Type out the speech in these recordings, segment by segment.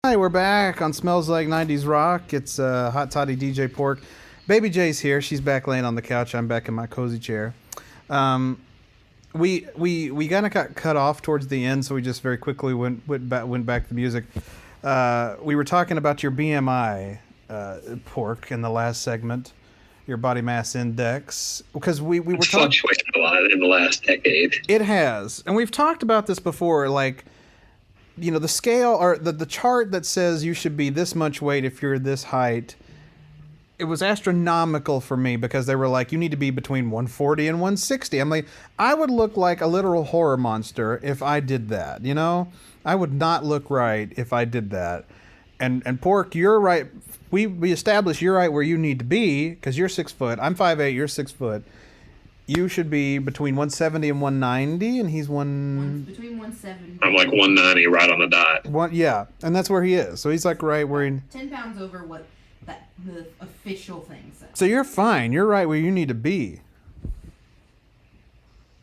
Hi, we're back on Smells Like 90's Rock. It's Hot Toddy DJ Pork. Baby J's here. She's back laying on the couch. I'm back in my cozy chair. We kind of got cut off towards the end, so we just very quickly went back to music. We were talking about your BMI, Pork, in the last segment, your body mass index, because we were talking. Fluctuated a lot in the last decade. It has, and we've talked about this before, like. You know, the scale or the chart that says you should be this much weight if you're this height, it was astronomical for me because they were like, you need to be between 140 and 160. I'm like, I would look like a literal horror monster if I did that, you know? I would not look right if I did that. And Pork, you're right. We established you're right where you need to be because you're 6 foot. I'm 5'8", you're 6 foot. You should be between 170 and 190, and he's between 170. I'm like 190, right on the dot. Yeah, and that's where he is. So he's like right where he. 10 pounds over what the official thing says. So you're fine. You're right where you need to be.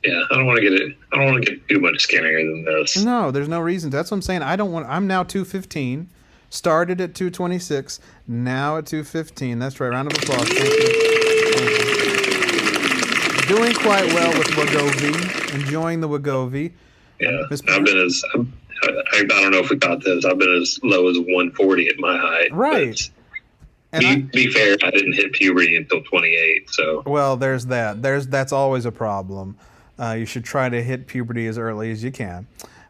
Yeah, I don't want to get too much skinnier than this. No, there's no reason. That's what I'm saying. I'm now 215. Started at 226. Now at 215. That's right. Round of applause. Thank you. Doing quite well with Wegovy. Enjoying the Wegovy. Yeah, I don't know if we got this. I've been as low as 140 at my height. Right. Be fair, I didn't hit puberty until 28. So. Well, there's that. That's always a problem. You should try to hit puberty as early as you can,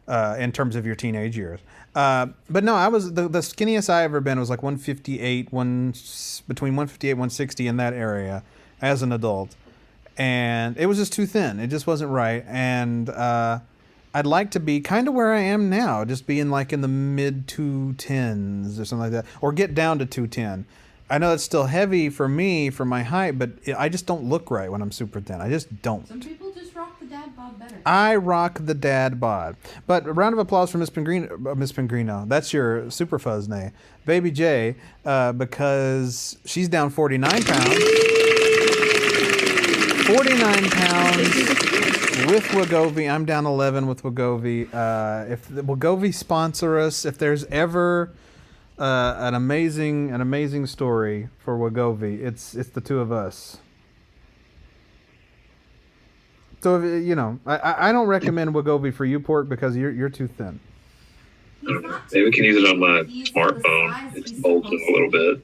in terms of your teenage years. But no, I was the skinniest I ever been was like 158, between 158 160 in that area as an adult. And it was just too thin. It just wasn't right. And I'd like to be kind of where I am now, just being like in the mid 210s or something like that, or get down to 210. I know it's still heavy for me for my height, but I just don't look right when I'm super thin. I just don't. Some people just rock the dad bod better. I rock the dad bod. But a round of applause for Miss Pingrino. That's your super fuzz name, Baby J, because she's down 49 pounds. 49 pounds with Wegovy. I'm down 11 with Wegovy. If the Wegovy sponsor us, if there's ever an amazing story for Wegovy, it's the two of us. So you know, I don't recommend Wegovy for you, Pork, because you're too thin. Maybe we can use it on my smartphone. It's bulging a little bit.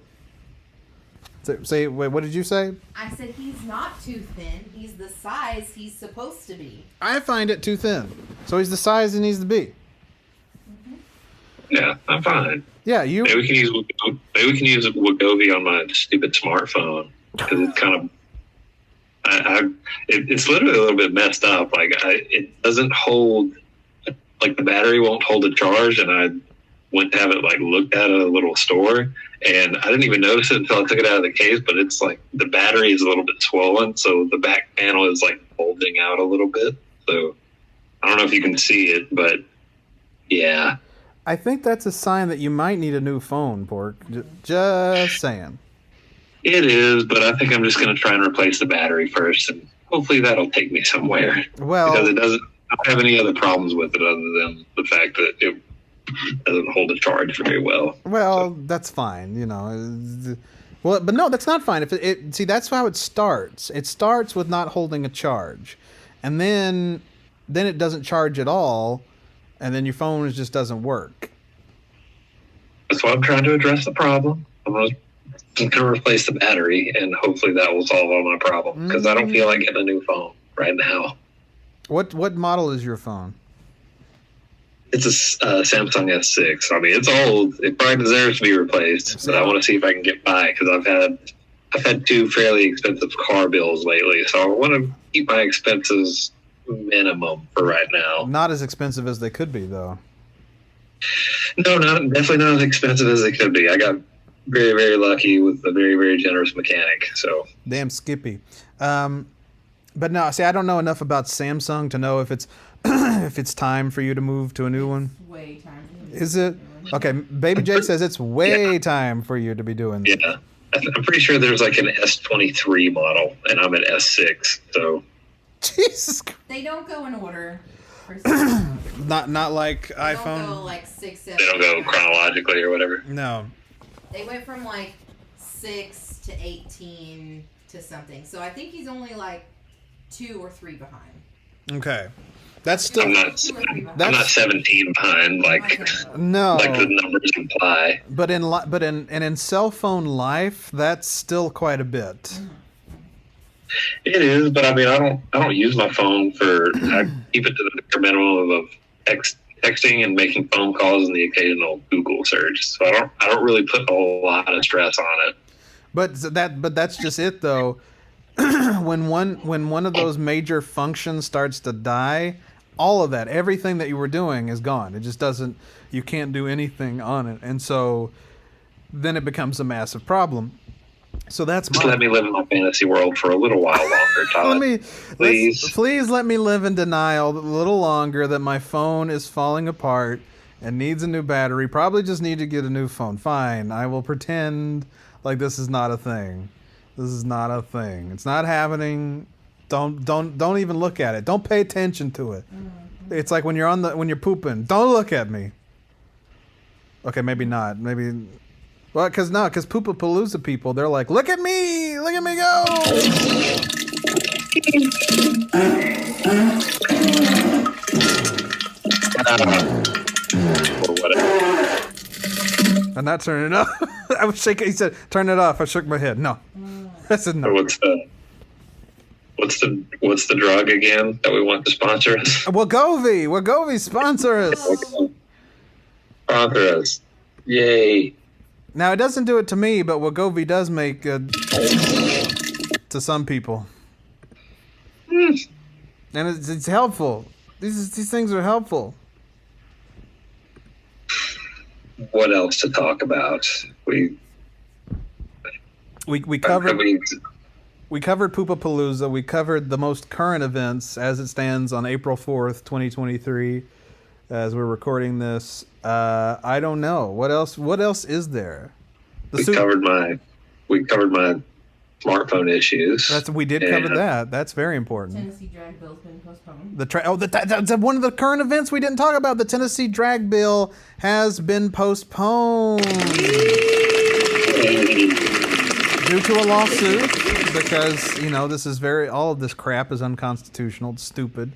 Wait, what did you say? I said he's not too thin. He's the size he's supposed to be. I find it too thin. So he's the size he needs to be. Mm-hmm. Yeah, I'm fine. Yeah, Maybe we can use Wegovy on my stupid smartphone because it's kind of. It's literally a little bit messed up. Like it doesn't hold. Like the battery won't hold a charge, and I went to have it like looked at a little store. And I didn't even notice it until I took it out of the case, but it's like the battery is a little bit swollen, so the back panel is like bulging out a little bit. So I don't know if you can see it, but yeah. I think that's a sign that you might need a new phone, Pork. Just saying. It is, but I think I'm just going to try and replace the battery first, and hopefully that'll take me somewhere. Well, because I don't have any other problems with it other than the fact that it doesn't hold a charge very well. Well, that's fine, you know. Well, but no, that's not fine. If it see, that's how it starts. It starts with not holding a charge, and then it doesn't charge at all, and then your phone just doesn't work. That's why I'm trying to address the problem. I'm going to replace the battery, and hopefully that will solve all my problems. Because I don't feel like getting a new phone right now. What model is your phone? It's a Samsung S6. I mean, it's old. It probably deserves to be replaced, but I want to see if I can get by because I've had two fairly expensive car bills lately, so I want to keep my expenses minimum for right now. Not as expensive as they could be, though. No, definitely not as expensive as they could be. I got very, very lucky with a very, very generous mechanic. So damn Skippy. But no, see, I don't know enough about Samsung to know if it's if it's time for you to move to a new one. It's way time. Is it? Okay, Baby J says it's way time for you to be doing that. Yeah. I'm pretty sure there's like an S23 model, and I'm an S6, so. Jesus Christ. They don't go in order. for some. Not like They iPhone. don't go like 6, 7. They don't go 8, 9. chronologically or whatever. No. They went from like 6 to 18 to something. So I think he's only like 2 or 3 behind. Okay. That's still I'm not. 2 or 3 behind. I'm not 17 behind like no. like the numbers imply. But in cell phone life, that's still quite a bit. It is, but I mean, I don't use my phone for. I keep it to the bare minimum of texting and making phone calls and the occasional Google search. So I don't really put a whole lot of stress on it. But that's just it though. when one of those major functions starts to die, all of that, everything that you were doing is gone. It just doesn't. You can't do anything on it, and so then it becomes a massive problem. So that's Just let me live in my fantasy world for a little while longer, Todd. Please let me live in denial a little longer that my phone is falling apart and needs a new battery. Probably just need to get a new phone. Fine, I will pretend like this is not a thing. This is not a thing. It's not happening. Don't even look at it. Don't pay attention to it. It's like when you're pooping. Don't look at me. Okay, maybe not. Maybe. Well, because Poopapalooza people, they're like, look at me go. Or whatever. I'm not turning it off. I was shaking. He said, turn it off. I shook my head. No. I said Or no. what's the drug again that we want to sponsor us? Wegovy, sponsor us. Sponsor us. Yay. Now, it doesn't do it to me, but Wegovy does make to some people. And it's helpful. These things are helpful. What else to talk about? We covered Poopapalooza. We covered the most current events as it stands on April 4th, 2023, as we're recording this. I don't know. What else is there? We covered my smartphone issues. We did cover that. That's very important. Tennessee drag bill's been postponed. That's one of the current events we didn't talk about. The Tennessee drag bill has been postponed due to a lawsuit because this is all of this crap is unconstitutional. It's stupid.